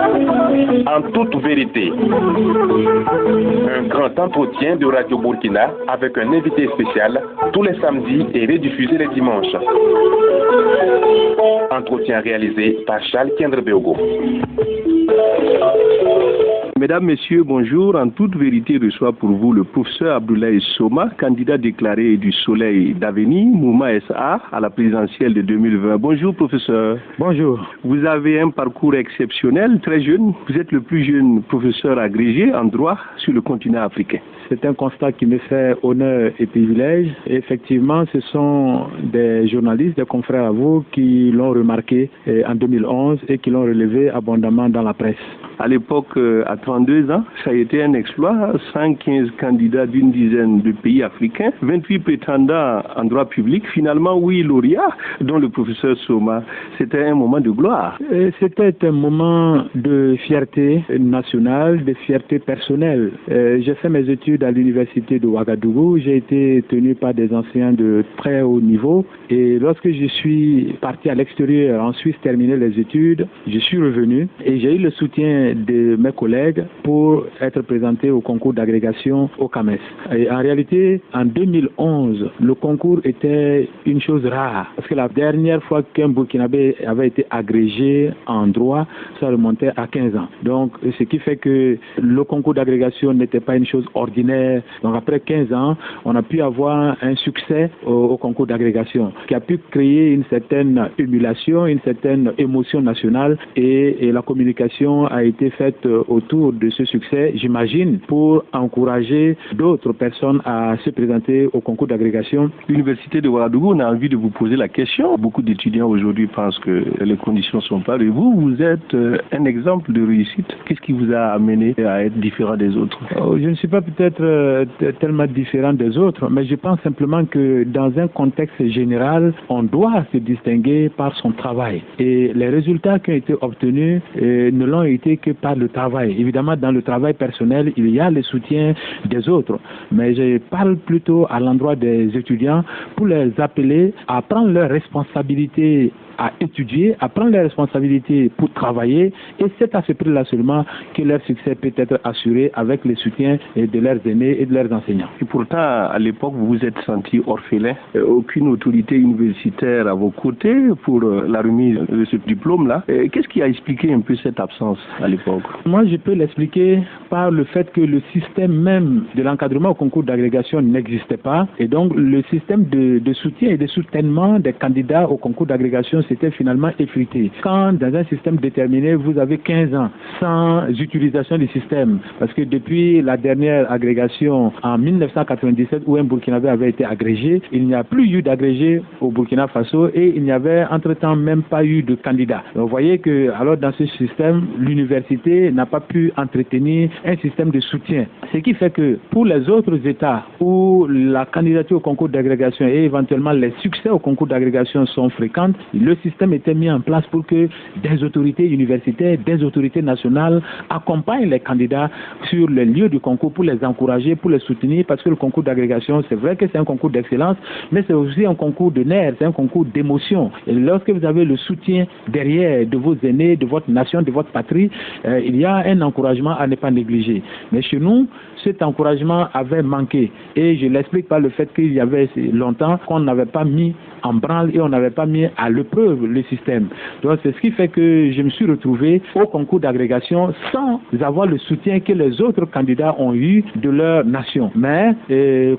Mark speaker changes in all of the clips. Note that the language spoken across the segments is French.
Speaker 1: En toute vérité, un grand entretien de Radio Burkina avec un invité spécial tous les samedis et rediffusé les dimanches. Entretien réalisé par Charles Kendrebeogo.
Speaker 2: Mesdames, Messieurs, bonjour. En toute vérité, reçoit pour vous le professeur Abdoulaye Soma, candidat déclaré du Soleil d'Avenir, Mouvement SA, à la présidentielle de 2020. Bonjour, professeur.
Speaker 3: Bonjour.
Speaker 2: Vous avez un parcours exceptionnel, très jeune. Vous êtes le plus jeune professeur agrégé en droit sur le continent africain.
Speaker 3: C'est un constat qui me fait honneur et privilège. Effectivement, ce sont des journalistes, des confrères à vous qui l'ont remarqué en 2011 et qui l'ont relevé abondamment dans la presse.
Speaker 2: À l'époque, à 32 ans, ça a été un exploit. 115 candidats d'une dizaine de pays africains, 28 prétendants en droit public, finalement 8 lauréats, dont le professeur Soma. C'était un moment de gloire.
Speaker 3: C'était un moment de fierté nationale, de fierté personnelle. J'ai fait mes études à l'université de Ouagadougou. J'ai été tenu par des enseignants de très haut niveau. Et lorsque je suis parti à l'extérieur, en Suisse, terminer les études, je suis revenu et j'ai eu le soutien de mes collègues pour être présenté au concours d'agrégation au CAMES. Et en réalité, en 2011, le concours était une chose rare. Parce que la dernière fois qu'un Burkinabé avait été agrégé en droit, ça remontait à 15 ans. Donc, ce qui fait que le concours d'agrégation n'était pas une chose ordinaire. Donc, après 15 ans, on a pu avoir un succès au concours d'agrégation qui a pu créer une certaine émulation, une certaine émotion nationale et la communication a été faite autour de ce succès, j'imagine, pour encourager d'autres personnes à se présenter au concours d'agrégation.
Speaker 2: L'université de Ouagadougou, on a envie de vous poser la question. Beaucoup d'étudiants aujourd'hui pensent que les conditions sont pas. Et vous êtes un exemple de réussite. Qu'est-ce qui vous a amené à être différent des autres?
Speaker 3: Je ne suis pas peut-être tellement différent des autres, mais je pense simplement que dans un contexte général, on doit se distinguer par son travail. Et les résultats qui ont été obtenus ne l'ont été que par le travail. Évidemment, dans le travail personnel, il y a le soutien des autres. Mais je parle plutôt à l'endroit des étudiants pour les appeler à prendre leurs responsabilités, à étudier, à prendre les responsabilités pour travailler, et c'est à ce prix-là seulement que leur succès peut être assuré avec le soutien de leurs aînés et de leurs enseignants.
Speaker 2: Et pourtant, à l'époque, vous vous êtes senti orphelin, aucune autorité universitaire à vos côtés pour la remise de ce diplôme-là. Qu'est-ce qui a expliqué un peu cette absence à l'époque?
Speaker 3: Moi, je peux l'expliquer par le fait que le système même de l'encadrement au concours d'agrégation n'existait pas, et donc le système de soutien et de soutènement des candidats au concours d'agrégation c'était finalement effrité. Quand dans un système déterminé, vous avez 15 ans sans utilisation du système, parce que depuis la dernière agrégation en 1997 où un Burkinabé avait été agrégé, il n'y a plus eu d'agrégé au Burkina Faso et il n'y avait entre-temps même pas eu de candidat. Donc, vous voyez que alors dans ce système, l'université n'a pas pu entretenir un système de soutien. Ce qui fait que pour les autres États où la candidature au concours d'agrégation et éventuellement les succès au concours d'agrégation sont fréquents, le système était mis en place pour que des autorités universitaires, des autorités nationales accompagnent les candidats sur les lieux du concours pour les encourager, pour les soutenir, parce que le concours d'agrégation, c'est vrai que c'est un concours d'excellence, mais c'est aussi un concours de nerfs, c'est un concours d'émotion. Et lorsque vous avez le soutien derrière de vos aînés, de votre nation, de votre patrie, il y a un encouragement à ne pas négliger. Mais chez nous, cet encouragement avait manqué. Et je l'explique par le fait qu'il y avait longtemps qu'on n'avait pas mis en branle et on n'avait pas mis à l'épreuve le système. Donc c'est ce qui fait que je me suis retrouvé au concours d'agrégation sans avoir le soutien que les autres candidats ont eu de leur nation. Mais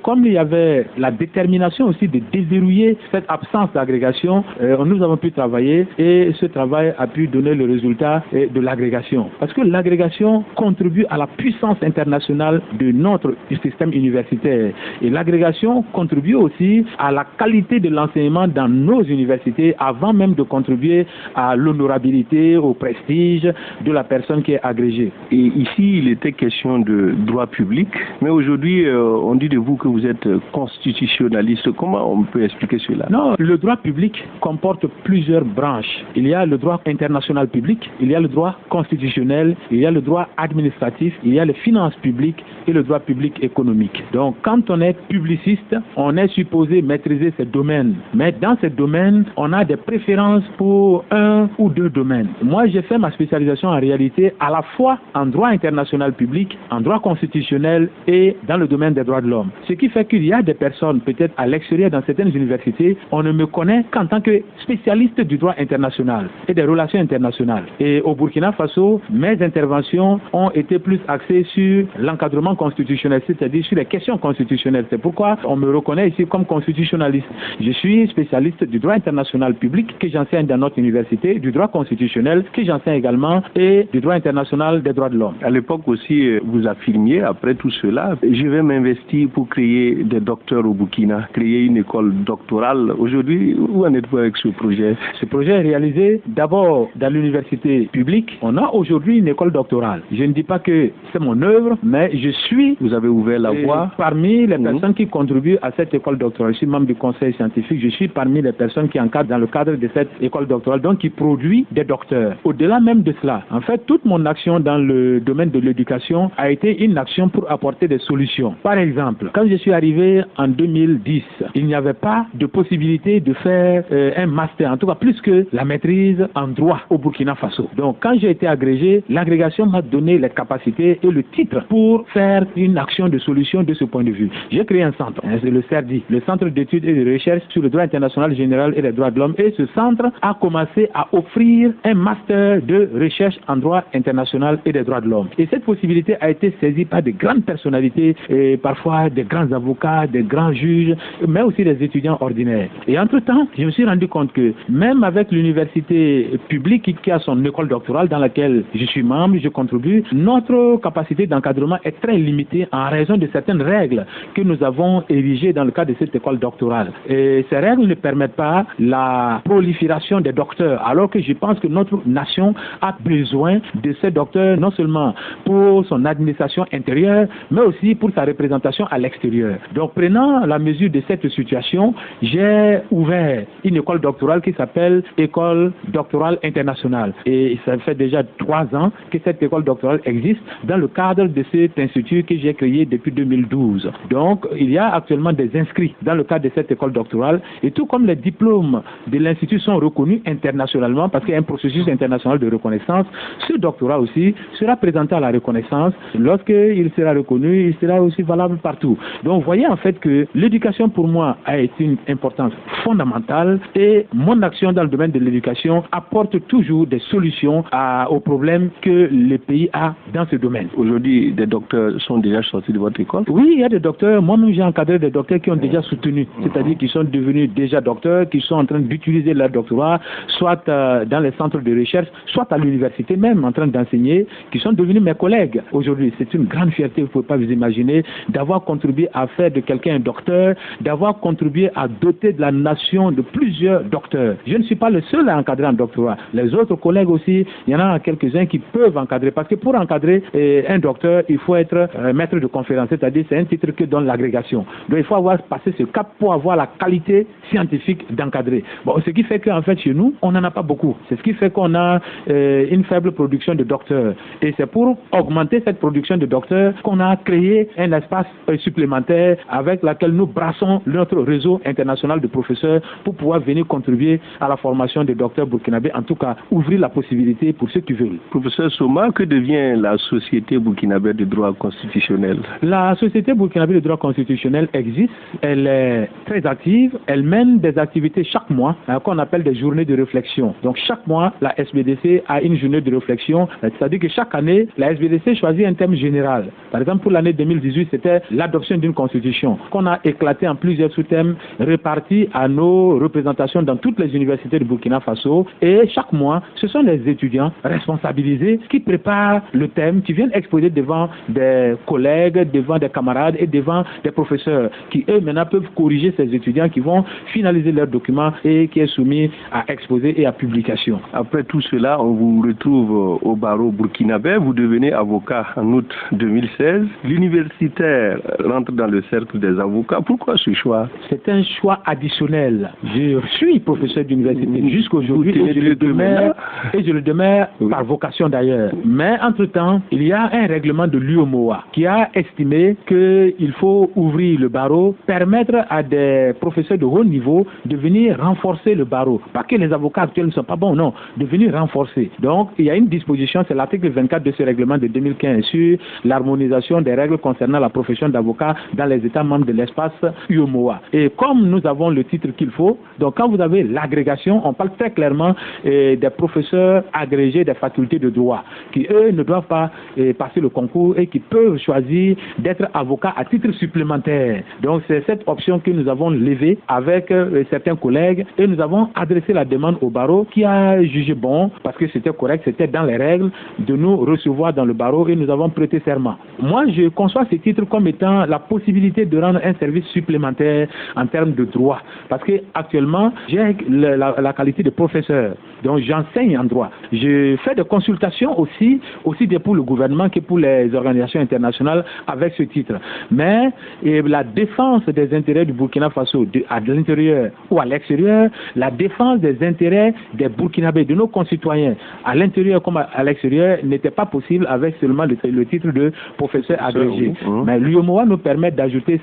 Speaker 3: comme il y avait la détermination aussi de déverrouiller cette absence d'agrégation, nous avons pu travailler et ce travail a pu donner le résultat de l'agrégation. Parce que l'agrégation contribue à la puissance internationale de notre système universitaire. Et l'agrégation contribue aussi à la qualité de l'enseignement dans nos universités avant même de contribuer à l'honorabilité, au prestige de la personne qui est agrégée.
Speaker 2: Et ici, il était question de droit public, mais aujourd'hui, on dit de vous que vous êtes constitutionnaliste. Comment on peut expliquer cela?
Speaker 3: Non, le droit public comporte plusieurs branches. Il y a le droit international public, il y a le droit constitutionnel, il y a le droit droit administratif, il y a les finances publiques et le droit public économique. Donc, quand on est publiciste, on est supposé maîtriser ces domaines. Mais dans ces domaines, on a des préférences pour un ou deux domaines. Moi, j'ai fait ma spécialisation en réalité à la fois en droit international public, en droit constitutionnel et dans le domaine des droits de l'homme. Ce qui fait qu'il y a des personnes, peut-être à l'extérieur, dans certaines universités, on ne me connaît qu'en tant que spécialiste du droit international et des relations internationales. Et au Burkina Faso, mes interventions ont été plus axées sur l'encadrement constitutionnel, c'est-à-dire sur les questions constitutionnelles. C'est pourquoi on me reconnaît ici comme constitutionnaliste. Je suis spécialiste du droit international public que j'enseigne dans notre université, du droit constitutionnel que j'enseigne également et du droit international des droits de l'homme.
Speaker 2: À l'époque aussi, vous affirmiez, après tout cela, je vais m'investir pour créer des docteurs au Burkina, créer une école doctorale. Aujourd'hui, où en êtes-vous avec ce projet?
Speaker 3: Ce projet est réalisé d'abord dans l'université publique. On a aujourd'hui une école doctorale. Je ne dis pas que c'est mon œuvre, mais je suis...
Speaker 2: Vous avez ouvert la voie
Speaker 3: parmi les personnes qui contribuent à cette école doctorale. Je suis membre du conseil scientifique. Je suis parmi les personnes qui encadrent dans le cadre de cette école doctorale, donc qui produit des docteurs. Au-delà même de cela, en fait, toute mon action dans le domaine de l'éducation a été une action pour apporter des solutions. Par exemple, quand je suis arrivé en 2010, il n'y avait pas de possibilité de faire un master, en tout cas plus que la maîtrise en droit au Burkina Faso. Donc, quand j'ai été agrégé, l'agrégation m'a donné les capacités et le titre pour faire une action de solution de ce point de vue. J'ai créé un centre, c'est le CERDI, le Centre d'études et de recherche sur le droit international général et les droits de l'homme. Et ce centre a commencé à offrir un master de recherche en droit international et des droits de l'homme. Et cette possibilité a été saisie par de grandes personnalités, et parfois des grands avocats, des grands juges, mais aussi des étudiants ordinaires. Et entre-temps, je me suis rendu compte que même avec l'université publique qui a son école doctorale dans laquelle je suis membre, je contribue, notre capacité d'encadrement est très limitée en raison de certaines règles que nous avons érigées dans le cadre de cette école doctorale. Et ces règles ne permettent pas la prolifération des docteurs, alors que je pense que notre nation a besoin de ces docteurs non seulement pour son administration intérieure, mais aussi pour sa représentation à l'extérieur. Donc, prenant la mesure de cette situation, j'ai ouvert une école doctorale qui s'appelle École doctorale internationale. Et ça fait déjà 3 ans que cette école doctorale existe dans le cadre de cet institut que j'ai créé depuis 2012. Donc, il y a actuellement des inscrits dans le cadre de cette école doctorale, et tout comme les diplômes de l'institut sont reconnus internationalement parce qu'il y a un processus international de reconnaissance, ce doctorat aussi sera présenté à la reconnaissance. Lorsqu'il sera reconnu, il sera aussi valable partout. Donc, vous voyez en fait que l'éducation pour moi a été une importance fondamentale, et mon action dans le domaine de l'éducation apporte toujours des solutions aux problèmes que le pays a dans ce domaine.
Speaker 2: Aujourd'hui, des docteurs sont déjà sortis de votre école?
Speaker 3: Oui, il y a des docteurs. Moi-même, j'ai encadré des docteurs qui ont déjà soutenu, c'est-à-dire qui sont devenus déjà docteurs, qui sont en train d'utiliser leur doctorat, soit dans les centres de recherche, soit à l'université même, en train d'enseigner, qui sont devenus mes collègues. Aujourd'hui, c'est une grande fierté, vous ne pouvez pas vous imaginer, d'avoir contribué à faire de quelqu'un un docteur, d'avoir contribué à doter de la nation de plusieurs docteurs. Je ne suis pas le seul à encadrer un doctorat. Les autres collègues aussi, il y en a quelques-uns qui peuvent encadrer, parce que pour encadrer un docteur, il faut être maître de conférence, c'est-à-dire c'est un titre que donne l'agrégation. Donc il faut avoir passé ce cap pour avoir la qualité scientifique d'encadrer. Bon, ce qui fait qu'en fait chez nous, on n'en a pas beaucoup. C'est ce qui fait qu'on a une faible production de docteurs. Et c'est pour augmenter cette production de docteurs qu'on a créé un espace supplémentaire avec lequel nous brassons notre réseau international de professeurs pour pouvoir venir contribuer à la formation des docteurs burkinabés, en tout cas ouvrir la possibilité pour ceux qui veulent.
Speaker 2: Professeur Soma, que devient la Société burkinabé de droit constitutionnel?
Speaker 3: La Société burkinabé de droit constitutionnel existe, elle est très active, elle mène des activités chaque mois qu'on appelle des journées de réflexion. Donc chaque mois, la SBDC a une journée de réflexion, c'est-à-dire que chaque année, la SBDC choisit un thème général. Par exemple, pour l'année 2018, c'était l'adoption d'une constitution qu'on a éclaté en plusieurs sous-thèmes répartis à nos représentations dans toutes les universités de Burkina Faso. Et chaque mois, ce sont les étudiants responsabilisés qui préparent le thème, qui viennent exposer devant des collègues, devant des camarades et devant des professeurs qui, eux, maintenant peuvent corriger ces étudiants qui vont finaliser leurs documents et qui est soumis à exposer et à publication.
Speaker 2: Après tout cela, on vous retrouve au barreau burkinabé. Vous devenez avocat en août 2016. L'universitaire rentre dans le cercle des avocats. Pourquoi ce choix? C'est
Speaker 3: un choix additionnel. Je suis professeur d'université jusqu'aujourd'hui et je le demeure par vocation d'ailleurs. Mais Mais entre-temps, il y a un règlement de l'UEMOA qui a estimé qu'il faut ouvrir le barreau, permettre à des professeurs de haut niveau de venir renforcer le barreau. Pas que les avocats actuels ne sont pas bons, non, de venir renforcer. Donc, il y a une disposition, c'est l'article 24 de ce règlement de 2015 sur l'harmonisation des règles concernant la profession d'avocat dans les États membres de l'espace UEMOA. Et comme nous avons le titre qu'il faut, donc quand vous avez l'agrégation, on parle très clairement des professeurs agrégés des facultés de droit, qui eux ne doivent pas passer le concours et qui peuvent choisir d'être avocats à titre supplémentaire. Donc c'est cette option que nous avons levée avec certains collègues et nous avons adressé la demande au barreau qui a jugé bon, parce que c'était correct, c'était dans les règles, de nous recevoir dans le barreau et nous avons prêté serment. Moi, je conçois ce titre comme étant la possibilité de rendre un service supplémentaire en termes de droit. Parce que actuellement, j'ai la qualité de professeur. Donc j'enseigne en droit. Je fais des consultations aussi bien pour le gouvernement que pour les organisations internationales avec ce titre. Mais la défense des intérêts du Burkina Faso à l'intérieur ou à l'extérieur, la défense des intérêts des Burkinabés, de nos concitoyens, à l'intérieur comme à l'extérieur, n'était pas possible avec seulement le titre de professeur agrégé. Mais l'UEMOA nous permet d'ajouter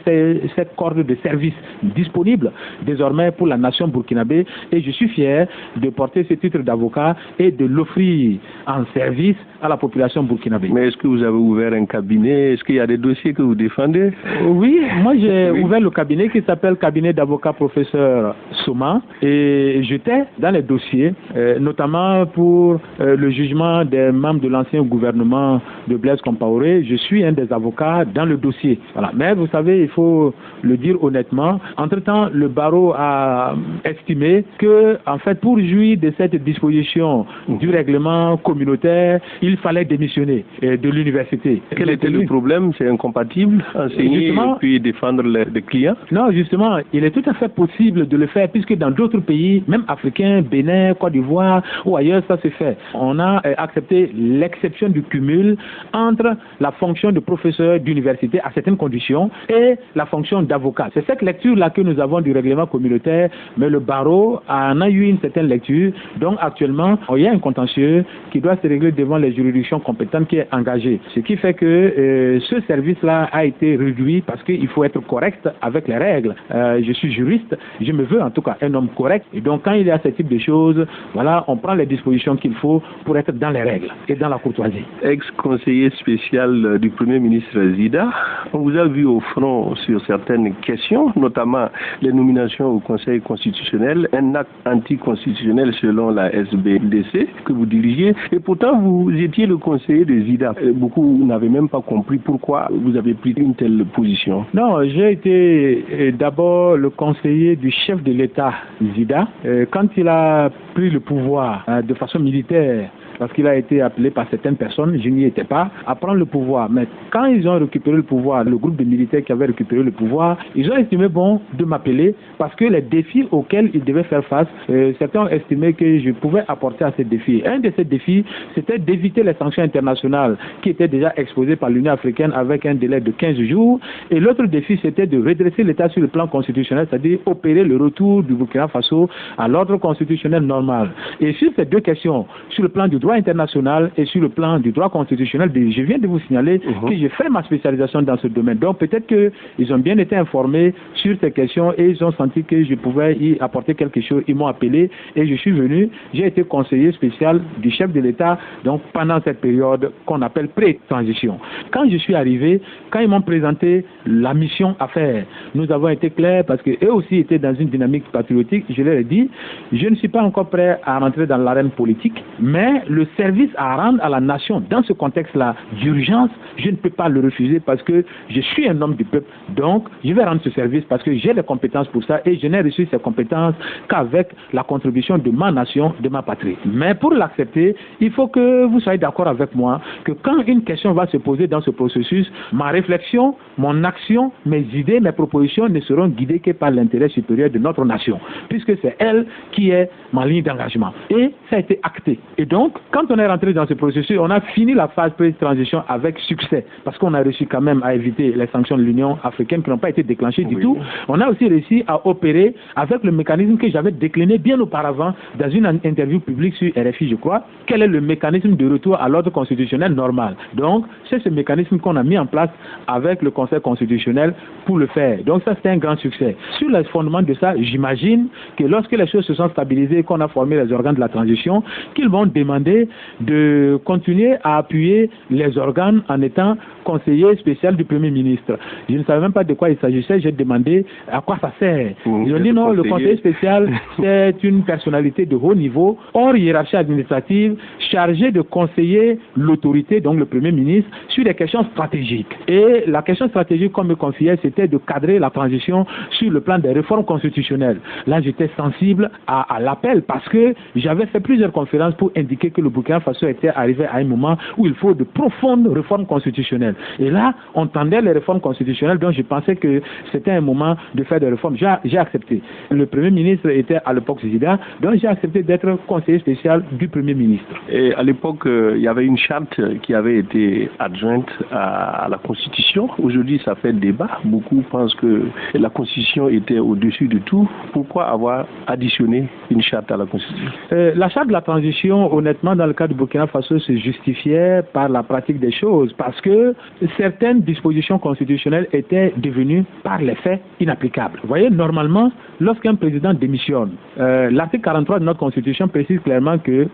Speaker 3: cette corde de service disponible désormais pour la nation burkinabé et je suis fier de porter ce titre d'avocat et de l'offrir en service à la population burkinabé.
Speaker 2: Mais est-ce que vous avez ouvert un cabinet? Est-ce qu'il y a des dossiers que vous défendez?
Speaker 3: Oui, moi j'ai ouvert le cabinet qui s'appelle cabinet d'avocat professeur Soma et j'étais dans les dossiers, notamment pour le jugement des membres de l'ancien gouvernement de Blaise Compaoré. Je suis un des avocats dans le dossier. Voilà. Mais vous savez, il faut le dire honnêtement, entre-temps, le barreau a estimé que, en fait, pour jouir de cette disposition du règlement communautaire, il fallait démissionner de l'université.
Speaker 2: Quel était le problème? C'est incompatible, enseigner et puis défendre les clients?
Speaker 3: Non, justement, il est tout à fait possible de le faire, puisque dans d'autres pays, même africains, Bénin, Côte d'Ivoire ou ailleurs, ça se fait. On a accepté l'exception du cumul entre la fonction de professeur d'université à certaines conditions et la fonction d'avocat. C'est cette lecture-là que nous avons du règlement communautaire, mais le barreau en a eu une certaine lecture. Donc actuellement, il y a un contentieux qui doit se régler devant les juridictions compétentes qui est engagé. Ce qui fait que ce service-là a été réduit parce qu'il faut être correct avec les règles. Je suis juriste, je me veux en tout cas un homme correct. Et donc quand il y a ce type de choses, voilà, on prend les dispositions qu'il faut pour être dans les règles et dans la courtoisie.
Speaker 2: Ex-conseiller spécial du Premier ministre Zida, on vous a vu au front sur certaines questions, notamment les nominations au Conseil constitutionnel, un acte anticonstitutionnel selon la SBDC que vous dirigiez, et pourtant vous étiez le conseiller de Zida. Beaucoup n'avaient même pas compris pourquoi vous avez pris une telle position.
Speaker 3: Non, j'ai été d'abord le conseiller du chef de l'État Zida. Quand il a pris le pouvoir de façon militaire, parce qu'il a été appelé par certaines personnes, je n'y étais pas, à prendre le pouvoir. Mais quand ils ont récupéré le pouvoir, le groupe de militaires qui avait récupéré le pouvoir, ils ont estimé bon de m'appeler parce que les défis auxquels ils devaient faire face, certains ont estimé que je pouvais apporter à ces défis. Un de ces défis, c'était d'éviter les sanctions internationales qui étaient déjà exposées par l'Union africaine avec un délai de 15 jours. Et l'autre défi, c'était de redresser l'État sur le plan constitutionnel, c'est-à-dire opérer le retour du Burkina Faso à l'ordre constitutionnel normal. Et sur ces deux questions, sur le plan du droit international et sur le plan du droit constitutionnel, je viens de vous signaler que j'ai fait ma spécialisation dans ce domaine. Donc peut-être qu'ils ont bien été informés sur ces questions et ils ont senti que je pouvais y apporter quelque chose. Ils m'ont appelé et je suis venu. J'ai été conseiller spécial du chef de l'État donc pendant cette période qu'on appelle pré-transition. Quand je suis arrivé, quand ils m'ont présenté la mission à faire, nous avons été clairs parce qu'eux aussi étaient dans une dynamique patriotique. Je leur ai dit, je ne suis pas encore prêt à rentrer dans l'arène politique, mais le service à rendre à la nation dans ce contexte-là d'urgence, je ne peux pas le refuser parce que je suis un homme du peuple. Donc, je vais rendre ce service parce que j'ai les compétences pour ça et je n'ai reçu ces compétences qu'avec la contribution de ma nation, de ma patrie. Mais pour l'accepter, il faut que vous soyez d'accord avec moi que quand une question va se poser dans ce processus, ma réflexion, mon action, mes idées, mes propositions ne seront guidées que par l'intérêt supérieur de notre nation, puisque c'est elle qui est ma ligne d'engagement. Et ça a été acté. Et donc, quand on est rentré dans ce processus, on a fini la phase pré-transition avec succès, parce qu'on a réussi quand même à éviter les sanctions de l'Union africaine qui n'ont pas été déclenchées du tout. On a aussi réussi à opérer avec le mécanisme que j'avais décliné bien auparavant dans une interview publique sur RFI, je crois. Quel est le mécanisme de retour à l'ordre constitutionnel normal? Donc, c'est ce mécanisme qu'on a mis en place avec le Conseil constitutionnel pour le faire. Donc, ça, c'était un grand succès. Sur le fondement de ça, j'imagine que lorsque les choses se sont stabilisées, qu'on a formé les organes de la transition, qu'ils vont demander de continuer à appuyer les organes en étant conseiller spécial du Premier ministre. Je ne savais même pas de quoi il s'agissait. J'ai demandé à quoi ça sert. Ils ont dit non, le conseiller spécial, c'est une personnalité de haut niveau, hors hiérarchie administrative, chargée de conseiller l'autorité, donc le Premier ministre, sur des questions stratégiques. Et la question stratégique qu'on me confiait, c'était de cadrer la transition sur le plan des réformes constitutionnelles. Là, j'étais sensible à l'appel parce que j'avais fait plusieurs conférences pour indiquer que le Burkina Faso était arrivé à un moment où il faut de profondes réformes constitutionnelles. Et là, on tendait les réformes constitutionnelles, donc je pensais que c'était un moment de faire des réformes. J'ai accepté. Le Premier ministre était à l'époque Zida, donc j'ai accepté d'être conseiller spécial du Premier ministre.
Speaker 2: Et à l'époque, il y avait une charte qui avait été adjointe à la Constitution. Aujourd'hui, ça fait débat. Beaucoup pensent que la Constitution était au-dessus de tout. Pourquoi avoir additionné une charte à la Constitution?
Speaker 3: La charte de la transition, honnêtement, dans le cas du Burkina Faso, se justifiait par la pratique des choses, parce que certaines dispositions constitutionnelles étaient devenues, par les faits, inapplicables. Vous voyez, normalement, lorsqu'un président démissionne, l'article 43 de notre Constitution précise clairement que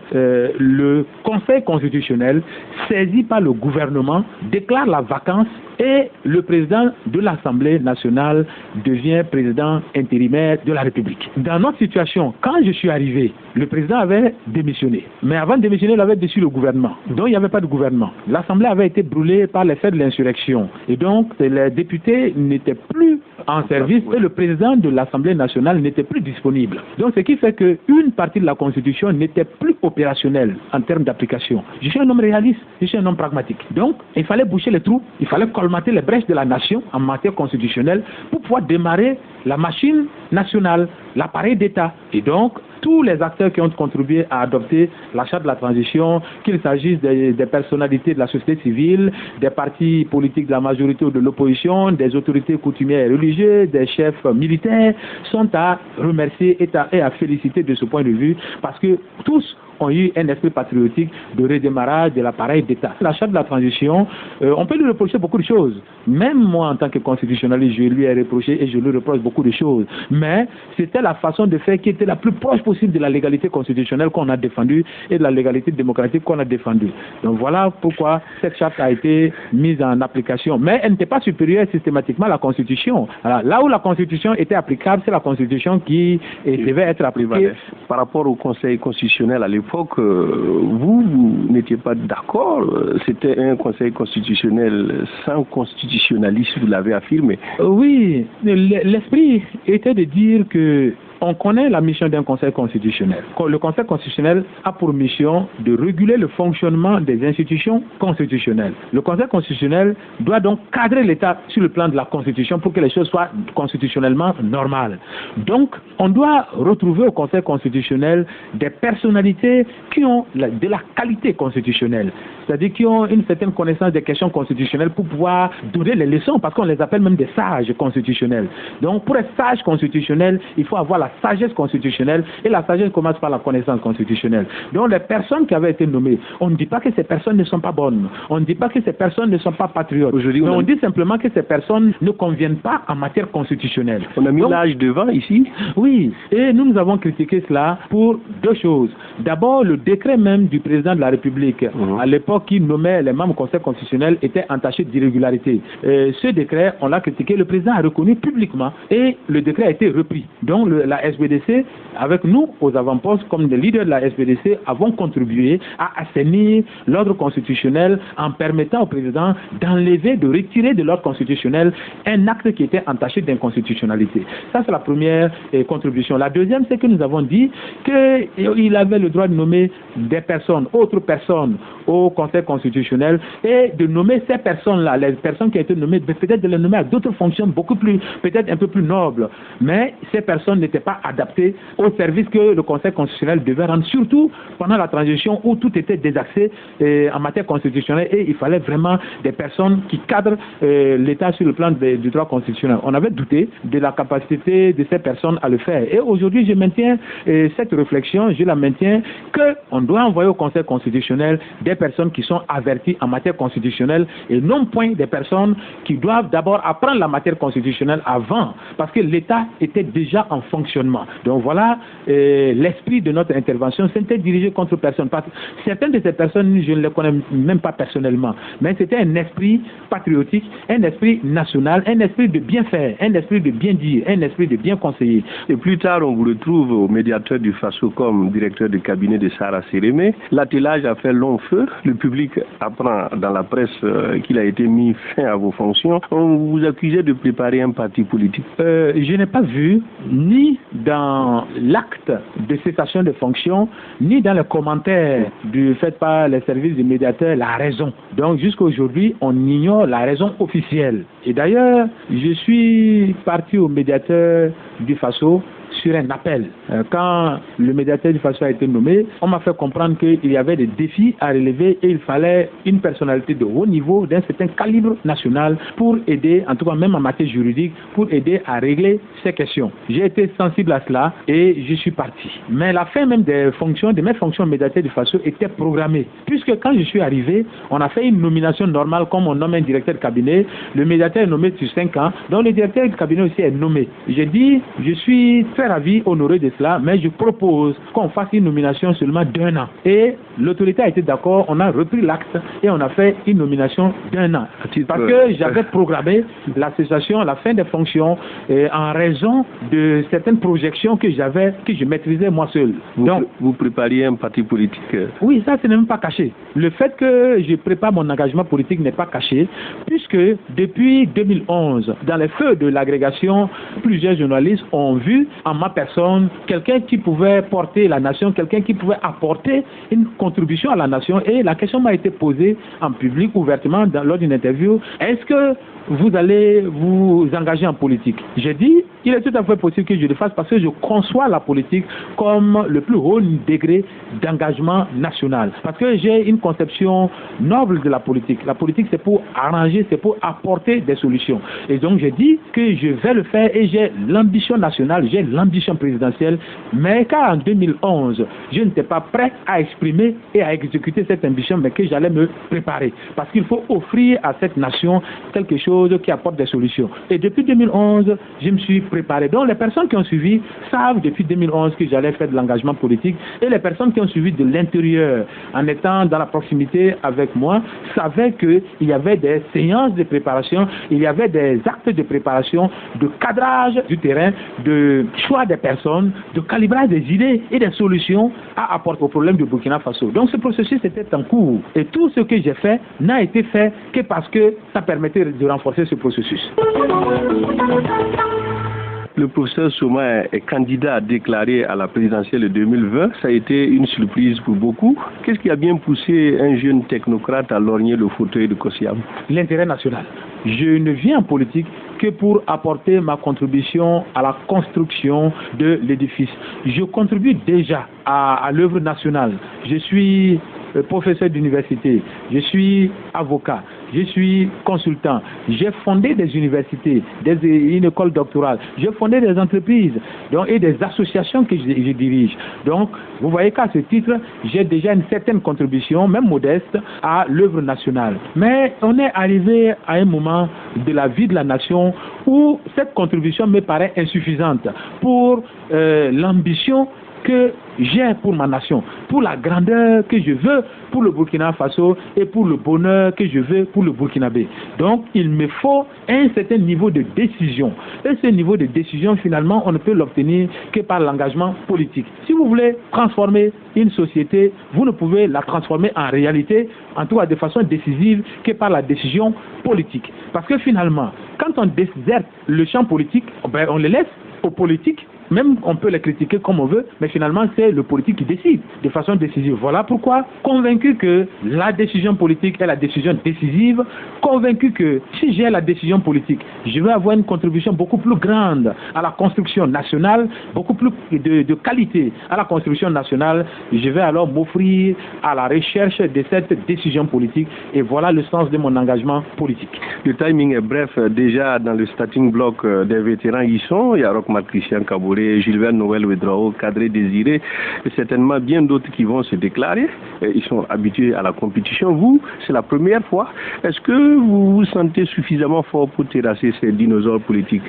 Speaker 3: le Conseil constitutionnel, saisi par le gouvernement, déclare la vacance et le président de l'Assemblée nationale devient président intérimaire de la République. Dans notre situation, quand je suis arrivé, le président avait démissionné. Mais avant de démissionner, il avait déçu le gouvernement. Donc, il n'y avait pas de gouvernement. L'Assemblée avait été brûlée par l'effet de l'insurrection. Et donc, les députés n'étaient plus en service et le président de l'Assemblée nationale n'était plus disponible. Donc, ce qui fait qu'une partie de la Constitution n'était plus opérationnelle en termes d'application. Je suis un homme réaliste, je suis un homme pragmatique. Donc, il fallait boucher les trous, il fallait colmater les brèches de la nation en matière constitutionnelle pour pouvoir démarrer la machine nationale, l'appareil d'État. Et donc, tous les acteurs qui ont contribué à adopter la charte de la transition, qu'il s'agisse des personnalités de la société civile, des partis politiques de la majorité ou de l'opposition, des autorités coutumières et religieuses, des chefs militaires, sont à remercier et à féliciter de ce point de vue, parce que tous ont eu un esprit patriotique de redémarrage de l'appareil d'État. La charte de la transition, on peut lui reprocher beaucoup de choses. Même moi, en tant que constitutionnaliste, je lui ai reproché et je lui reproche beaucoup de choses. Mais c'était la façon de faire qui était la plus proche possible de la légalité constitutionnelle qu'on a défendue et de la légalité démocratique qu'on a défendue. Donc voilà pourquoi cette charte a été mise en application. Mais elle n'était pas supérieure systématiquement à la Constitution. Alors, là où la Constitution était applicable, c'est la Constitution qui devait être appliquée.
Speaker 2: Par rapport au Conseil constitutionnel à l'époque, vous n'étiez pas d'accord. C'était un Conseil constitutionnel sans constitutionnalisme, vous l'avez affirmé.
Speaker 3: Oui, l'esprit était de dire que on connaît la mission d'un Conseil constitutionnel. Le Conseil constitutionnel a pour mission de réguler le fonctionnement des institutions constitutionnelles. Le Conseil constitutionnel doit donc cadrer l'État sur le plan de la Constitution pour que les choses soient constitutionnellement normales. Donc, on doit retrouver au Conseil constitutionnel des personnalités qui ont de la qualité constitutionnelle, c'est-à-dire qui ont une certaine connaissance des questions constitutionnelles pour pouvoir donner les leçons, parce qu'on les appelle même des sages constitutionnels. Donc, pour être sage constitutionnel, il faut avoir la sagesse constitutionnelle, et la sagesse commence par la connaissance constitutionnelle. Donc les personnes qui avaient été nommées, on ne dit pas que ces personnes ne sont pas bonnes, on ne dit pas que ces personnes ne sont pas patriotes, mais on dit simplement que ces personnes ne conviennent pas en matière constitutionnelle.
Speaker 2: On a mis l'âge devant ici?
Speaker 3: Oui, et nous avons critiqué cela pour deux choses. D'abord, le décret même du président de la République, à l'époque qui nommait les membres du Conseil constitutionnel, était entaché d'irrégularité. Ce décret, on l'a critiqué, le président a reconnu publiquement, et le décret a été repris. Donc la SPDC, avec nous, aux avant-postes, comme des leaders de la SPDC, avons contribué à assainir l'ordre constitutionnel en permettant au président d'enlever, de retirer de l'ordre constitutionnel un acte qui était entaché d'inconstitutionnalité. Ça, c'est la première contribution. La deuxième, c'est que nous avons dit qu'il avait le droit de nommer des personnes, autres personnes, au Conseil constitutionnel et de nommer ces personnes-là, les personnes qui ont été nommées, peut-être de les nommer à d'autres fonctions beaucoup plus, peut-être un peu plus nobles. Mais ces personnes n'étaient pas adaptées au service que le Conseil constitutionnel devait rendre, surtout pendant la transition où tout était désaxé en matière constitutionnelle et il fallait vraiment des personnes qui cadrent l'État sur le plan du droit constitutionnel. On avait douté de la capacité de ces personnes à le faire. Et aujourd'hui, je maintiens cette réflexion, je la maintiens, qu'on doit envoyer au Conseil constitutionnel des personnes qui sont averties en matière constitutionnelle et non point des personnes qui doivent d'abord apprendre la matière constitutionnelle avant, parce que l'État était déjà en fonctionnement. Donc voilà, l'esprit de notre intervention, c'était dirigé contre personne. Certaines de ces personnes, je ne les connais même pas personnellement, mais c'était un esprit patriotique, un esprit national, un esprit de bien faire, un esprit de bien dire, un esprit de bien conseiller.
Speaker 2: Et plus tard, on vous retrouve au médiateur du Faso comme directeur de cabinet de Sarah Sérémé. L'attelage a fait long feu. Le public apprend dans la presse qu'il a été mis fin à vos fonctions. On vous accusait de préparer un parti politique.
Speaker 3: Je n'ai pas vu, ni dans l'acte de cessation de fonction, ni dans les commentaires fait par les services du médiateur, la raison. Donc jusqu'à aujourd'hui, on ignore la raison officielle. Et d'ailleurs, je suis parti au médiateur du Faso sur un appel. Quand le médiateur du Faso a été nommé, on m'a fait comprendre qu'il y avait des défis à relever et il fallait une personnalité de haut niveau, d'un certain calibre national pour aider, en tout cas même en matière juridique, pour aider à régler ces questions. J'ai été sensible à cela et je suis parti. Mais la fin même des fonctions, de mes fonctions médiateur du Faso était programmée. Puisque quand je suis arrivé, on a fait une nomination normale comme on nomme un directeur de cabinet. Le médiateur est nommé sur 5 ans, donc le directeur de cabinet aussi est nommé. J'ai dit, je suis très ravi, honoré de cela, mais je propose qu'on fasse une nomination seulement d'1 an. Et l'autorité a été d'accord, on a repris l'acte et on a fait une nomination d'1 an. Parce que j'avais programmé la cessation, la fin des fonctions en raison de certaines projections que j'avais, que je maîtrisais moi seul.
Speaker 2: Donc, vous prépariez un parti politique?
Speaker 3: Oui, ça, ce n'est même pas caché. Le fait que je prépare mon engagement politique n'est pas caché, puisque depuis 2011, dans les feux de l'agrégation, plusieurs journalistes ont vu en ma personne quelqu'un qui pouvait porter la nation, quelqu'un qui pouvait apporter une contribution à la nation. Et la question m'a été posée en public, ouvertement, lors d'une interview. Est-ce que vous allez vous engager en politique? J'ai dit, il est tout à fait possible que je le fasse parce que je conçois la politique comme le plus haut degré d'engagement national. Parce que j'ai une conception noble de la politique. La politique, c'est pour arranger, c'est pour apporter des solutions. Et donc, j'ai dit que je vais le faire et j'ai l'ambition nationale, j'ai l'ambition présidentielle. Mais car en 2011, je n'étais pas prêt à exprimer et à exécuter cette ambition, mais que j'allais me préparer. Parce qu'il faut offrir à cette nation quelque chose qui apporte des solutions. Et depuis 2011, je me suis préparé. Donc les personnes qui ont suivi savent depuis 2011 que j'allais faire de l'engagement politique et les personnes qui ont suivi de l'intérieur en étant dans la proximité avec moi savaient qu'il y avait des séances de préparation, il y avait des actes de préparation, de cadrage du terrain, de choix des personnes, de calibrage des idées et des solutions à apporter au problème du Burkina Faso. Donc ce processus était en cours et tout ce que j'ai fait n'a été fait que parce que ça permettait de renforcer ce processus.
Speaker 2: Le professeur Souma est candidat déclaré à la présidentielle de 2020. Ça a été une surprise pour beaucoup. Qu'est-ce qui a bien poussé un jeune technocrate à lorgner le fauteuil de Kosiam? L'intérêt national.
Speaker 3: Je ne viens en politique que pour apporter ma contribution à la construction de l'édifice. Je contribue déjà à l'œuvre nationale. Je suis professeur d'université, je suis avocat, je suis consultant, j'ai fondé des universités, une école doctorale, j'ai fondé des entreprises donc, et des associations que je dirige. Donc, vous voyez qu'à ce titre, j'ai déjà une certaine contribution, même modeste, à l'œuvre nationale. Mais on est arrivé à un moment de la vie de la nation où cette contribution me paraît insuffisante pour l'ambition que j'ai pour ma nation, pour la grandeur que je veux pour le Burkina Faso et pour le bonheur que je veux pour le Burkinabé. Donc, il me faut un certain niveau de décision. Et ce niveau de décision, finalement, on ne peut l'obtenir que par l'engagement politique. Si vous voulez transformer une société, vous ne pouvez la transformer en réalité, en tout cas de façon décisive, que par la décision politique. Parce que finalement, quand on déserte le champ politique, on le laisse aux politiques. Même on peut les critiquer comme on veut, mais finalement c'est le politique qui décide de façon décisive. Voilà pourquoi, convaincu que la décision politique est la décision décisive, convaincu que si j'ai la décision politique, je vais avoir une contribution beaucoup plus grande à la construction nationale, beaucoup plus de qualité à la construction nationale, je vais alors m'offrir à la recherche de cette décision politique et voilà le sens de mon engagement politique.
Speaker 2: Le timing est bref. Déjà dans le starting block des vétérans y sont, il y a Roch-Marc Christian Kaboré, Gilbert Noël Ouedraogo, Kadri Désiré, et certainement bien d'autres qui vont se déclarer. Ils sont habitués à la compétition. Vous, c'est la première fois. Est-ce que vous vous sentez suffisamment fort pour terrasser ces dinosaures politiques?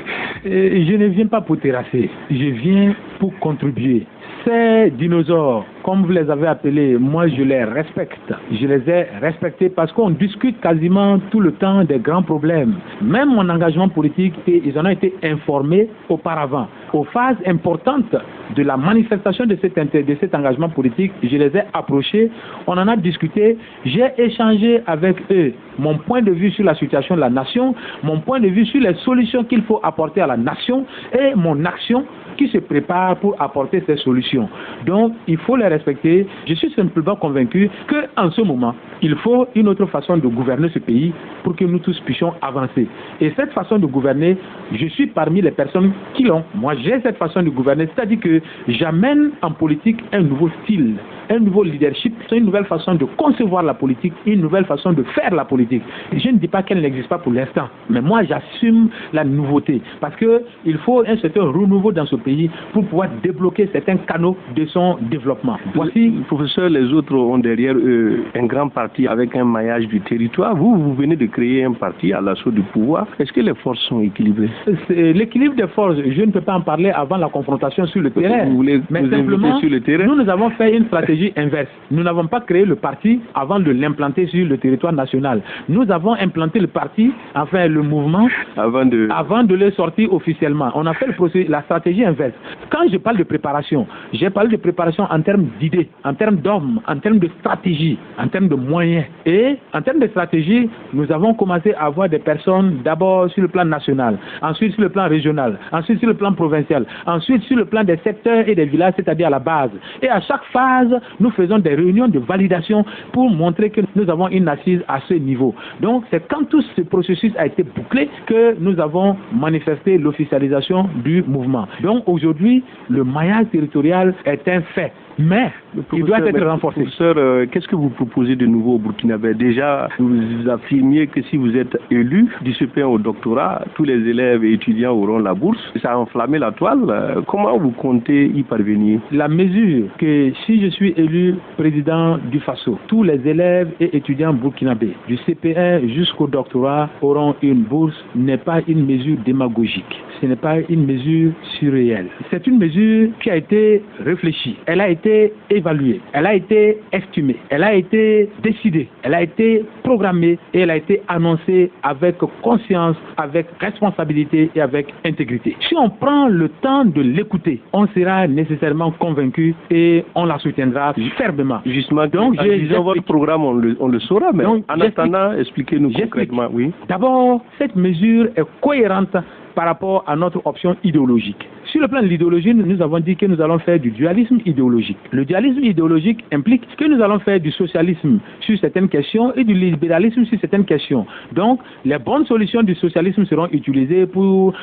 Speaker 3: Je ne viens pas pour terrasser, je viens pour contribuer. Ces dinosaures, comme vous les avez appelés, moi je les respecte. Je les ai respectés parce qu'on discute quasiment tout le temps des grands problèmes. Même mon engagement politique, ils en ont été informés auparavant. Aux phases importantes de la manifestation de cet engagement politique, je les ai approchés, on en a discuté, j'ai échangé avec eux mon point de vue sur la situation de la nation, mon point de vue sur les solutions qu'il faut apporter à la nation et mon action qui se prépare pour apporter ces solutions. Donc, il faut les respecter. Je suis simplement convaincu qu'en ce moment, il faut une autre façon de gouverner ce pays pour que nous tous puissions avancer. Et cette façon de gouverner, je suis parmi les personnes qui l'ont. Moi, j'ai cette façon de gouverner, c'est-à-dire que j'amène en politique un nouveau style, un nouveau leadership, c'est une nouvelle façon de concevoir la politique, une nouvelle façon de faire la politique. Je ne dis pas qu'elle n'existe pas pour l'instant, mais moi j'assume la nouveauté parce qu'il faut un certain renouveau dans ce pays pour pouvoir débloquer certains canaux de son développement.
Speaker 2: Voici, professeur, les autres ont derrière eux un grand parti avec un maillage du territoire. Vous venez de créer un parti à l'assaut du pouvoir. Est-ce que les forces sont équilibrées?
Speaker 3: L'équilibre des forces, je ne peux pas en parler avant la confrontation sur le terrain.
Speaker 2: Vous voulez
Speaker 3: mais
Speaker 2: vous
Speaker 3: simplement,
Speaker 2: sur le terrain?
Speaker 3: nous avons fait une stratégie inverse. Nous n'avons pas créé le parti avant de l'implanter sur le territoire national. Nous avons implanté le parti, enfin le mouvement, avant de le sortir officiellement. On a fait la stratégie inverse. Quand je parle de préparation, j'ai parlé de préparation en termes d'idées, en termes d'hommes, en termes de stratégie, en termes de moyens. Et en termes de stratégie, nous avons commencé à avoir des personnes d'abord sur le plan national, ensuite sur le plan régional, ensuite sur le plan provincial, ensuite sur le plan des secteurs et des villages, c'est-à-dire à la base. Et à chaque phase, nous faisons des réunions de validation pour montrer que nous avons une assise à ce niveau. Donc, c'est quand tout ce processus a été bouclé que nous avons manifesté l'officialisation du mouvement. Donc, aujourd'hui, le maillage territorial est un fait. Mais il doit être renforcé.
Speaker 2: Professeur, qu'est-ce que vous proposez de nouveau au Burkinabé? Déjà, vous affirmiez que si vous êtes élu du CP1 au doctorat, tous les élèves et étudiants auront la bourse. Ça a enflammé la toile. Comment vous comptez y parvenir?
Speaker 3: La mesure que si je suis élu président du FASO, tous les élèves et étudiants burkinabés du CP1 jusqu'au doctorat auront une bourse n'est pas une mesure démagogique. Ce n'est pas une mesure surréelle. C'est une mesure qui a été réfléchie. Elle a été évaluée, elle a été estimée, elle a été décidée, elle a été programmée et elle a été annoncée avec conscience, avec responsabilité et avec intégrité. Si on prend le temps de l'écouter, on sera nécessairement convaincu et on la soutiendra fermement.
Speaker 2: Justement, donc, en disant votre programme, on le saura, mais donc, en attendant, expliquez-nous concrètement. Oui.
Speaker 3: D'abord, cette mesure est cohérente par rapport à notre option idéologique. Sur le plan de l'idéologie, nous avons dit que nous allons faire du dualisme idéologique. Le dualisme idéologique implique que nous allons faire du socialisme sur certaines questions et du libéralisme sur certaines questions. Donc, les bonnes solutions du socialisme seront utilisées pour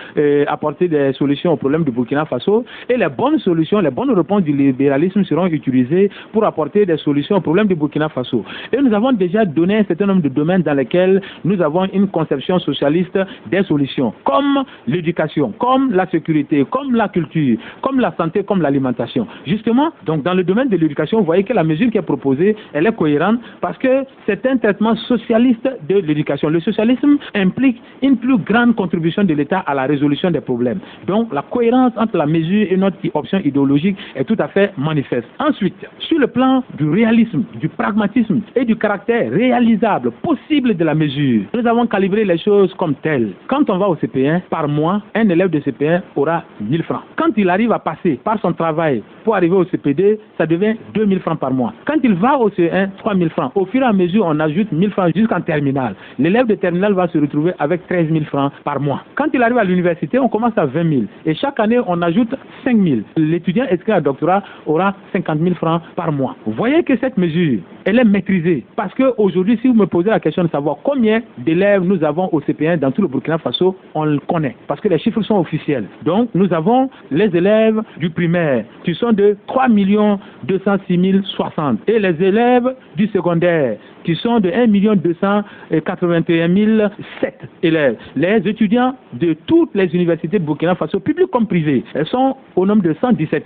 Speaker 3: apporter des solutions aux problèmes du Burkina Faso et les bonnes solutions, les bonnes réponses du libéralisme seront utilisées pour apporter des solutions aux problèmes du Burkina Faso. Et nous avons déjà donné un certain nombre de domaines dans lesquels nous avons une conception socialiste des solutions, comme l'éducation, comme la sécurité, comme la culture, comme la santé, comme l'alimentation. Justement, donc dans le domaine de l'éducation, vous voyez que la mesure qui est proposée, elle est cohérente parce que c'est un traitement socialiste de l'éducation. Le socialisme implique une plus grande contribution de l'État à la résolution des problèmes. Donc la cohérence entre la mesure et notre option idéologique est tout à fait manifeste. Ensuite, sur le plan du réalisme, du pragmatisme et du caractère réalisable, possible de la mesure, nous avons calibré les choses comme telles. Quand on va au CP1, par mois, un élève de CP1 aura 1000 francs. Quand il arrive à passer par son travail pour arriver au CP2, ça devient 2000 francs par mois. Quand il va au CE1, 3000 francs. Au fur et à mesure, on ajoute 1000 francs jusqu'en terminale. L'élève de terminale va se retrouver avec 13 000 francs par mois. Quand il arrive à l'université, on commence à 20 000. Et chaque année, on ajoute 5 000. L'étudiant inscrit à doctorat aura 50 000 francs par mois. Vous voyez que cette mesure, elle est maîtrisée. Parce qu'aujourd'hui, si vous me posez la question de savoir combien d'élèves nous avons au CP1 dans tout le Burkina Faso, on le connaît. Parce que les chiffres sont officiels. Donc, nous avons les élèves du primaire qui sont de 3 206 060. Et les élèves du secondaire qui sont de 1 281 007 élèves. Les étudiants de toutes les universités de Burkina Faso, publiques comme privées, elles sont au nombre de 117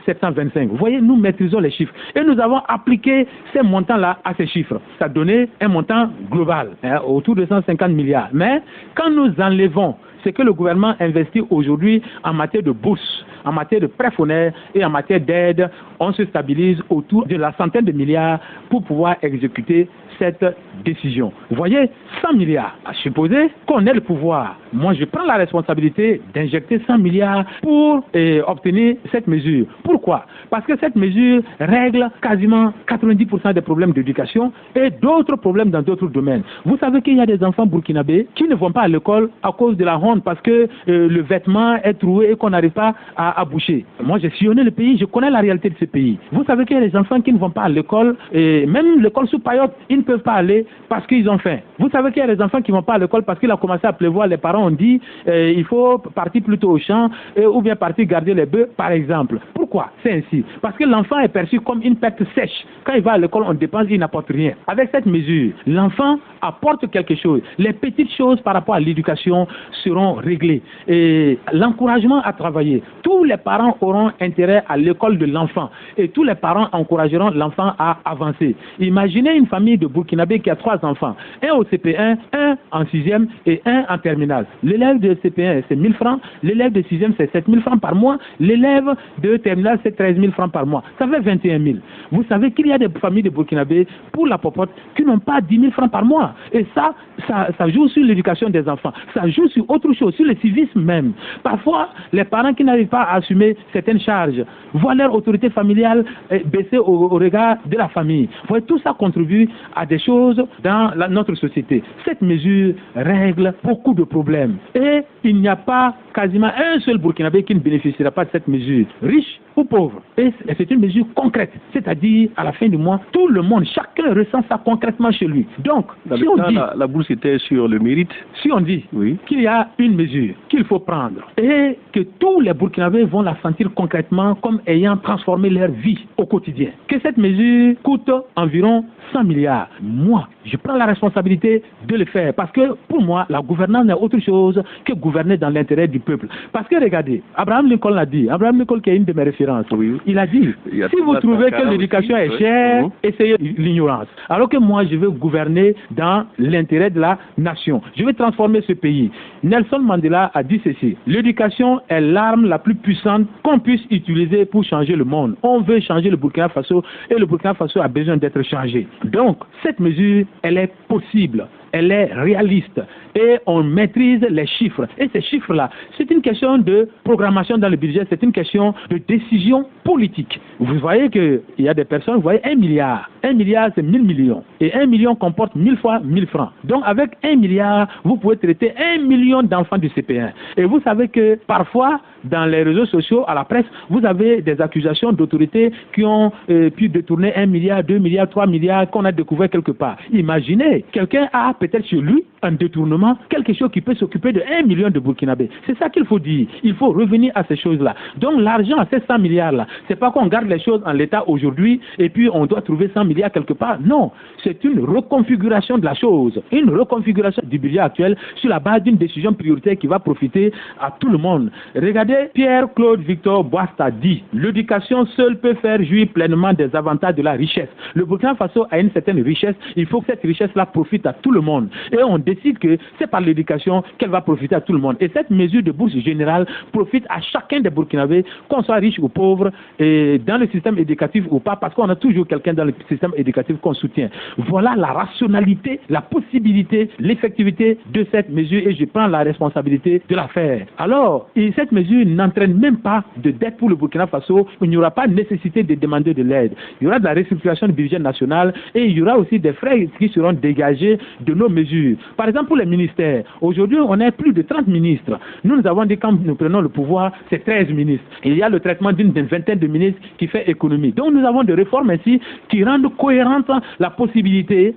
Speaker 3: 725. Vous voyez, nous maîtrisons les chiffres. Et nous avons appliqué ces montants-là à ces chiffres. Ça donnait un montant global, autour de 150 milliards. Mais quand nous enlevons ce que le gouvernement investit aujourd'hui en matière de bourse, en matière de prêts fonnaires et en matière d'aide, on se stabilise autour de la centaine de milliards pour pouvoir exécuter cette décision. Vous voyez, 100 milliards. À supposer qu'on ait le pouvoir. Moi, je prends la responsabilité d'injecter 100 milliards pour obtenir cette mesure. Pourquoi? Parce que cette mesure règle quasiment 90% des problèmes d'éducation et d'autres problèmes dans d'autres domaines. Vous savez qu'il y a des enfants burkinabés qui ne vont pas à l'école à cause de la honte parce que le vêtement est troué et qu'on n'arrive pas à boucher. Moi, j'ai sillonné le pays, je connais la réalité de ce pays. Vous savez qu'il y a des enfants qui ne vont pas à l'école, et même l'école sous paillotte, ils ne peuvent pas aller parce qu'ils ont faim. Vous savez qu'il y a des enfants qui ne vont pas à l'école parce qu'il a commencé à pleuvoir, les parents ont dit il faut partir plutôt au champ ou bien partir garder les bœufs, par exemple. Pourquoi c'est ainsi? Parce que l'enfant est perçu comme une perte sèche. Quand il va à l'école, on dépense, il n'apporte rien. Avec cette mesure, l'enfant apporte quelque chose. Les petites choses par rapport à l'éducation seront réglées. Et l'encouragement à travailler. Tous les parents auront intérêt à l'école de l'enfant et tous les parents encourageront l'enfant à avancer. Imaginez une famille de Burkinabé qui a 3 enfants, un au CP1, un en 6e et un en terminale. L'élève de CP1 c'est 1000 francs, l'élève de 6e c'est 7000 francs par mois, l'élève de terminale c'est 13 000 francs par mois. Ça fait 21 000. Vous savez qu'il y a des familles de Burkinabé pour la popote qui n'ont pas 10 000 francs par mois. Et ça joue sur l'éducation des enfants. Ça joue sur autre chose, sur le civisme même. Parfois, les parents qui n'arrivent pas à assumer certaines charges voient leur autorité familiale baisser au regard de la famille. Vous voyez, tout ça contribue à des choses dans notre société. Cette mesure règle beaucoup de problèmes. Et il n'y a pas quasiment un seul Burkinabé qui ne bénéficiera pas de cette mesure, riche ou pauvre. Et c'est une mesure concrète. C'est-à-dire, à la fin du mois, tout le monde, chacun ressent ça concrètement chez lui. Donc, si on dit...
Speaker 2: La bourse était sur le mérite.
Speaker 3: Si on dit qu'il y a une mesure qu'il faut prendre et que tous les Burkinabés vont la sentir concrètement comme ayant transformé leur vie au quotidien, que cette mesure coûte environ 100 milliards. Moi, je prends la responsabilité de le faire parce que pour moi, la gouvernance n'est autre chose que gouverner dans l'intérêt du peuple. Parce que regardez, Abraham Lincoln l'a dit, Abraham Lincoln qui est une de mes références, il a dit, si vous trouvez que l'éducation est chère, essayez l'ignorance. Alors que moi, je veux gouverner dans l'intérêt de la nation. Je veux transformer ce pays. Nelson Mandela a dit ceci, l'éducation est l'arme la plus puissante qu'on puisse utiliser pour changer le monde. On veut changer le Burkina Faso et le Burkina Faso a besoin d'être changé. Donc, cette mesure, elle est possible. Elle est réaliste et on maîtrise les chiffres. Et ces chiffres-là, c'est une question de programmation dans le budget, c'est une question de décision politique. Vous voyez qu'il y a des personnes, vous voyez 1 milliard. 1 milliard, c'est 1000 millions. Et 1 million comporte 1000 fois 1000 francs. Donc avec 1 milliard, vous pouvez traiter 1 million d'enfants du CP1. Et vous savez que parfois, dans les réseaux sociaux, à la presse, vous avez des accusations d'autorités qui ont pu détourner 1 milliard, 2 milliards, 3 milliards qu'on a découvert quelque part. Imaginez, quelqu'un a peut-être chez lui un détournement, quelque chose qui peut s'occuper de 1 million de Burkinabés. C'est ça qu'il faut dire. Il faut revenir à ces choses-là. Donc l'argent, ces 100 milliards-là, c'est pas qu'on garde les choses en l'état aujourd'hui et puis on doit trouver 100 milliards quelque part. Non, c'est une reconfiguration de la chose, une reconfiguration du budget actuel sur la base d'une décision prioritaire qui va profiter à tout le monde. Regardez, Pierre-Claude Victor Boasta dit « L'éducation seule peut faire jouir pleinement des avantages de la richesse. Le Burkina Faso a une certaine richesse, il faut que cette richesse-là profite à tout le monde. Et on décide que c'est par l'éducation qu'elle va profiter à tout le monde. Et cette mesure de bourse générale profite à chacun des Burkinabés, qu'on soit riche ou pauvre, et dans le système éducatif ou pas, parce qu'on a toujours quelqu'un dans le système éducatif qu'on soutient. Voilà la rationalité, la possibilité, l'effectivité de cette mesure et je prends la responsabilité de la faire. Alors, cette mesure n'entraîne même pas de dette pour le Burkina Faso, il n'y aura pas nécessité de demander de l'aide. Il y aura de la restructuration du budget national et il y aura aussi des frais qui seront dégagés de nos mesures. Par exemple, pour les ministères, aujourd'hui, on a plus de 30 ministres. Nous avons dit quand nous prenons le pouvoir, c'est 13 ministres. Il y a le traitement d'une vingtaine de ministres qui fait économie. Donc, nous avons des réformes ainsi qui rendent cohérente la possibilité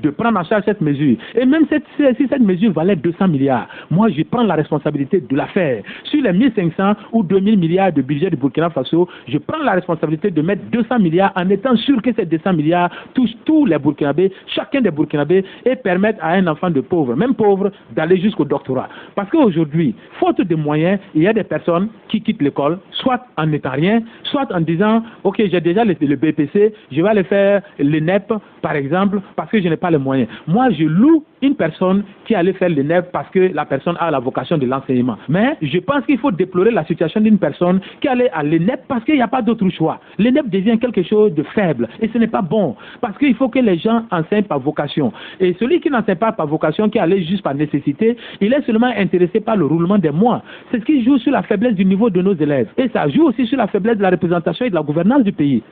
Speaker 3: de prendre en charge cette mesure. Et même si cette mesure valait 200 milliards, moi, je prends la responsabilité de la faire. Sur les 1500 ou 2000 milliards de budget du Burkina Faso, je prends la responsabilité de mettre 200 milliards en étant sûr que ces 200 milliards touchent tous les Burkinabés, chacun des Burkinabés, et permettent à un enfant de pauvre, même pauvre, d'aller jusqu'au doctorat. Parce qu'aujourd'hui, faute de moyens, il y a des personnes qui quittent l'école, soit en n'étant rien, soit en disant, ok, j'ai déjà le BPC, je vais aller faire l'ENEP, par exemple, parce que je n'ai pas les moyens. Moi, je loue une personne qui allait faire l'ENEP parce que la personne a la vocation de l'enseignement. Mais je pense qu'il faut déplorer la situation d'une personne qui allait à l'ENEP parce qu'il n'y a pas d'autre choix. L'ENEP devient quelque chose de faible et ce n'est pas bon parce qu'il faut que les gens enseignent par vocation. Et celui qui n'enseigne pas par vocation, qui allait juste par nécessité, il est seulement intéressé par le roulement des mois. C'est ce qui joue sur la faiblesse du niveau de nos élèves. Et ça joue aussi sur la faiblesse de la représentation et de la gouvernance du pays.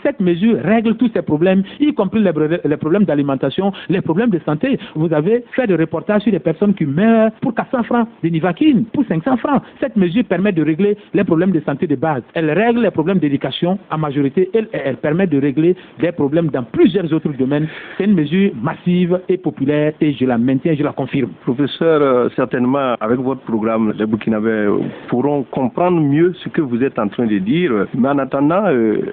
Speaker 3: Cette mesure règle tous ces problèmes, y compris les problèmes d'alimentation, les problèmes de santé. Vous avez fait des reportages sur des personnes qui meurent pour 400 francs de Nivaquine, pour 500 francs. Cette mesure permet de régler les problèmes de santé de base. Elle règle les problèmes d'éducation en majorité. Elle permet de régler des problèmes dans plusieurs autres domaines. C'est une mesure massive et populaire et je la maintiens, je la confirme.
Speaker 2: Professeur, certainement avec votre programme, les Burkinabés pourront comprendre mieux ce que vous êtes en train de dire. Mais en attendant,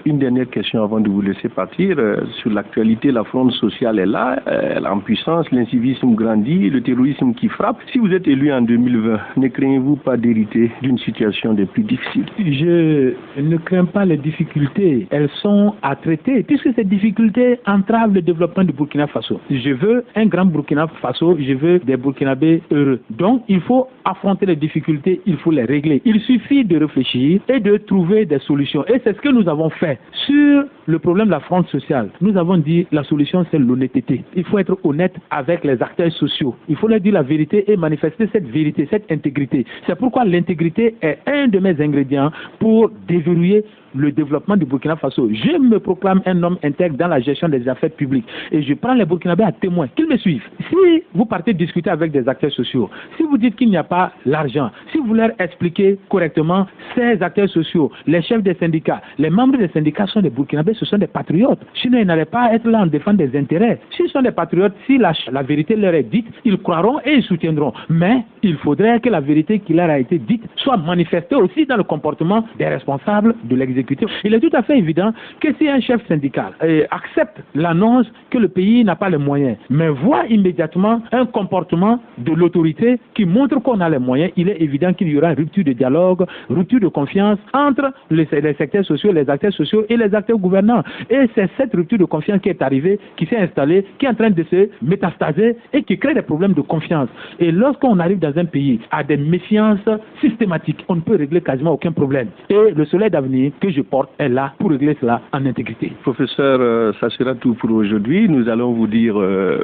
Speaker 2: une dernière question avant de vous laisser partir. Sur l'actualité, la fronde sociale est là, elle est en puissance, l'incivisme grandit, le terrorisme qui frappe. Si vous êtes élu en 2020, ne craignez-vous pas d'hériter d'une situation des plus difficiles?
Speaker 3: Je ne crains pas les difficultés. Elles sont à traiter puisque ces difficultés entravent le développement du Burkina Faso. Je veux un grand Burkina Faso, je veux des Burkinabés heureux. Donc, il faut affronter les difficultés, il faut les régler. Il suffit de réfléchir et de trouver des solutions. Et c'est ce que nous avons fait. Sur le problème de la fronde sociale, nous avons dit la solution, c'est l'honnêteté. Il faut être honnête avec les acteurs sociaux. Il faut leur dire la vérité et manifester cette vérité, cette intégrité. C'est pourquoi l'intégrité est un de mes ingrédients pour déverrouiller le développement du Burkina Faso. Je me proclame un homme intègre dans la gestion des affaires publiques et je prends les Burkinabés à témoin, qu'ils me suivent. Si vous partez discuter avec des acteurs sociaux, si vous dites qu'il n'y a pas l'argent, si vous leur expliquez correctement ces acteurs sociaux, les chefs des syndicats, les membres des syndicats sont des Burkinabés, ce sont des patriotes. Sinon, ils n'allaient pas être là en défense des intérêts. S'ils sont des patriotes, si la vérité leur est dite, ils croiront et ils soutiendront. Mais il faudrait que la vérité qui leur a été dite soit manifestée aussi dans le comportement des responsables de l'exécutif. Il est tout à fait évident que si un chef syndical accepte l'annonce que le pays n'a pas les moyens, mais voit immédiatement un comportement de l'autorité qui montre qu'on a les moyens, il est évident qu'il y aura rupture de dialogue, rupture de confiance entre les secteurs sociaux, les acteurs sociaux et les acteurs gouvernants. Et c'est cette rupture de confiance qui est arrivée, qui s'est installée, qui est en train de se métastaser et qui crée des problèmes de confiance. Et lorsqu'on arrive dans un pays à des méfiances systématiques, on ne peut régler quasiment aucun problème. Et le soleil d'avenir que je porte est là pour régler cela en intégrité.
Speaker 2: Professeur, ça sera tout pour aujourd'hui. Nous allons vous dire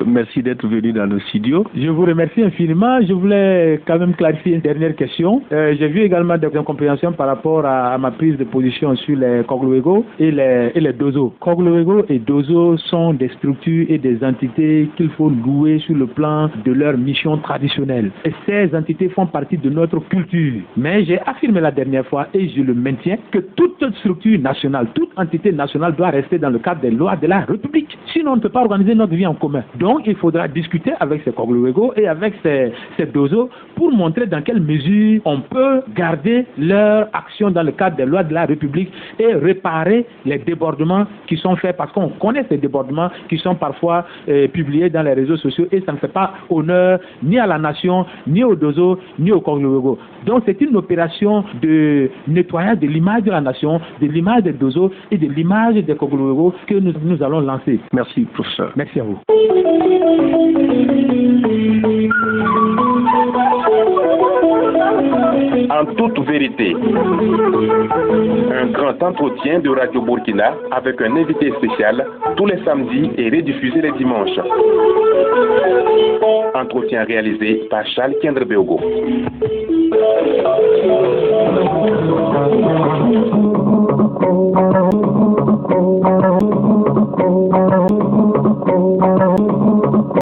Speaker 2: merci d'être venu dans nos studios.
Speaker 3: Je vous remercie infiniment. Je voulais quand même clarifier une dernière question. J'ai vu également des incompréhensions par rapport à ma prise de position sur les Kogloego et les Dozo. Kogloego et Dozo sont des structures et des entités qu'il faut louer sur le plan de leur mission traditionnelle. Et ces entités font partie de notre culture. Mais j'ai affirmé la dernière fois et je le maintiens que toute structure nationale, toute entité nationale doit rester dans le cadre des lois de la République. Sinon, on ne peut pas organiser notre vie en commun. Donc, il faudra discuter avec ces Koglo-Wego et avec ces Dozo pour montrer dans quelle mesure on peut garder leur action dans le cadre des lois de la République et réparer les débordements qui sont faits, parce qu'on connaît ces débordements qui sont parfois publiés dans les réseaux sociaux et ça ne fait pas honneur ni à la nation, ni aux Dozo, ni aux Koglo-Wego. Donc, c'est une opération de nettoyage de l'image de la nation, de l'image des Dozo et de l'image des Koglo-Wego que nous allons lancer.
Speaker 2: Merci, professeur.
Speaker 3: Merci à vous.
Speaker 1: En toute vérité, un grand entretien de Radio Burkina avec un invité spécial tous les samedis et rediffusé les dimanches. Entretien réalisé par Charles Kendrebeogo.
Speaker 4: Oh,